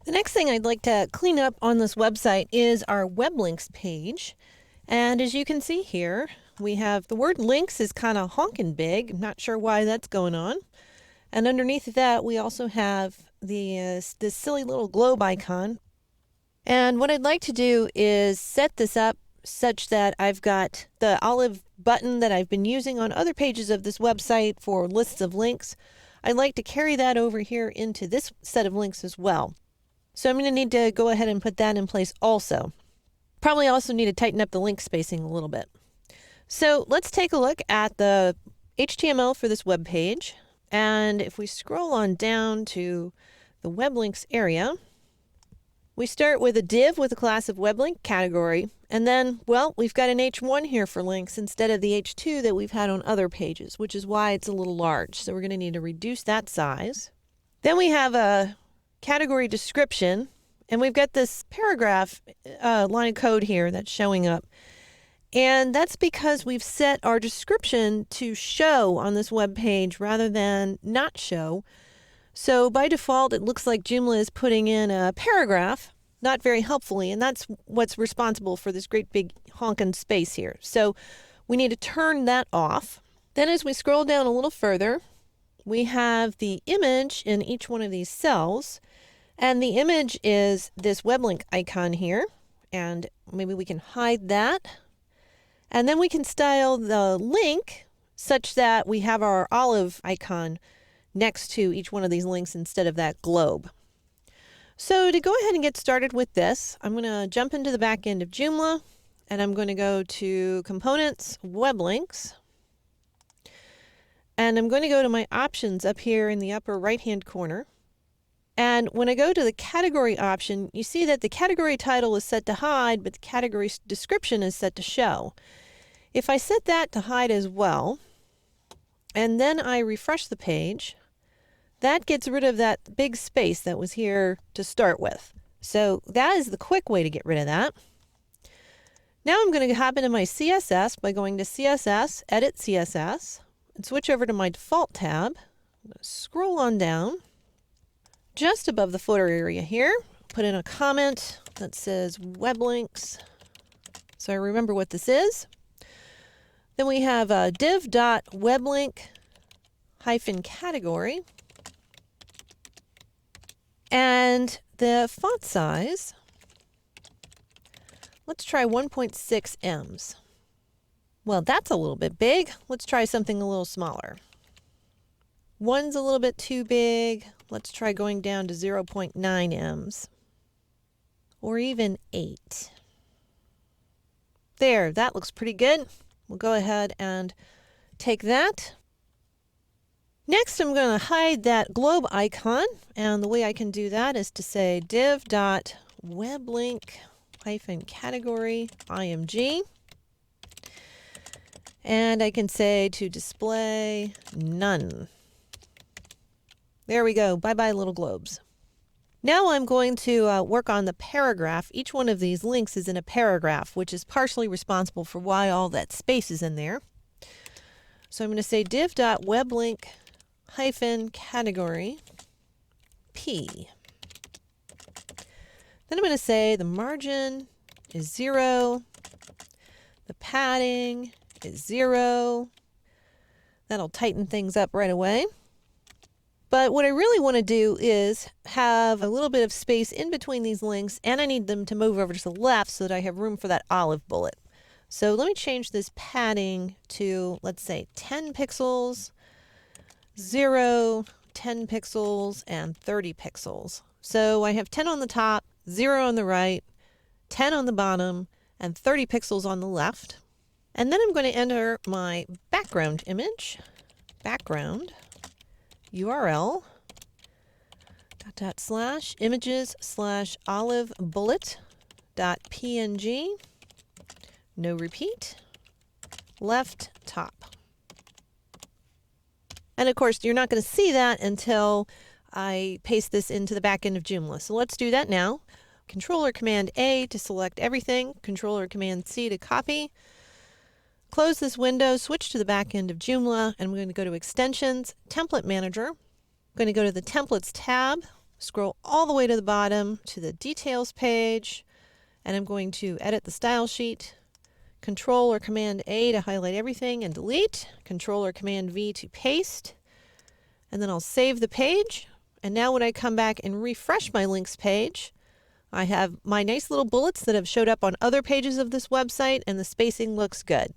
The next thing I'd like to clean up on this website is our web links page. And as you can see here, we have the word links is kind of honking big. I'm not sure why that's going on. And underneath that, we also have this silly little globe icon. And what I'd like to do is set this up such that I've got the olive button that I've been using on other pages of this website for lists of links. I'd like to carry that over here into this set of links as well. So I'm going to need to go ahead and put that in place also. Probably also need to tighten up the link spacing a little bit. So let's take a look at the HTML for this web page. And if we scroll on down to the web links area, we start with a div with a class of web link category. And then, well, we've got an H1 here for links instead of the H2 that we've had on other pages, which is why it's a little large. So we're going to need to reduce that size. Then we have a category description, and we've got this paragraph line of code here that's showing up. And that's because we've set our description to show on this web page rather than not show. So by default, it looks like Joomla is putting in a paragraph, not very helpfully, and that's what's responsible for this great big honking space here. So we need to turn that off. Then as we scroll down a little further, we have the image in each one of these cells. And the image is this web link icon here. And maybe we can hide that. And then we can style the link such that we have our olive icon next to each one of these links instead of that globe. So to go ahead and get started with this, I'm going to jump into the back end of Joomla, and I'm going to go to Components, Web Links. And I'm going to go to my options up here in the upper right-hand corner. And when I go to the category option, you see that the category title is set to hide, but the category description is set to show. If I set that to hide as well, and then I refresh the page, that gets rid of that big space that was here to start with. So that is the quick way to get rid of that. Now I'm going to hop into my CSS by going to CSS, Edit CSS, and switch over to my Default tab. I'm going to scroll on down. Just above the footer area here, put in a comment that says web links, so I remember what this is. Then we have a div.weblink-category. And the font size, let's try 1.6 ems. Well, that's a little bit big. Let's try something a little smaller. One's a little bit too big. Let's try going down to 0.9 ems. Or even 8. There, that looks pretty good. We'll go ahead and take that. Next, I'm going to hide that globe icon. And the way I can do that is to say div.weblink-category img. And I can say to display none. There we go. Bye-bye, little globes. Now I'm going to work on the paragraph. Each one of these links is in a paragraph, which is partially responsible for why all that space is in there. So I'm going to say div.weblink-category p. Then I'm going to say the margin is 0. The padding is 0. That'll tighten things up right away. But what I really want to do is have a little bit of space in between these links, and I need them to move over to the left so that I have room for that olive bullet. So let me change this padding to, let's say, 10 pixels, 0, 10 pixels, and 30 pixels. So I have 10 on the top, 0 on the right, 10 on the bottom, and 30 pixels on the left. And then I'm going to enter my background image, background, URL, /images/olive bullet.png, no repeat, left top. And of course, you're not going to see that until I paste this into the back end of Joomla. So let's do that now. Control or Command A to select everything, Control or Command C to copy. Close this window, switch to the back end of Joomla, and we're going to go to Extensions, Template Manager. I'm going to go to the Templates tab, scroll all the way to the bottom to the details page, and I'm going to edit the style sheet. Control or Command A to highlight everything and delete. Control or Command V to paste. And then I'll save the page. And now when I come back and refresh my links page, I have my nice little bullets that have showed up on other pages of this website, and the spacing looks good.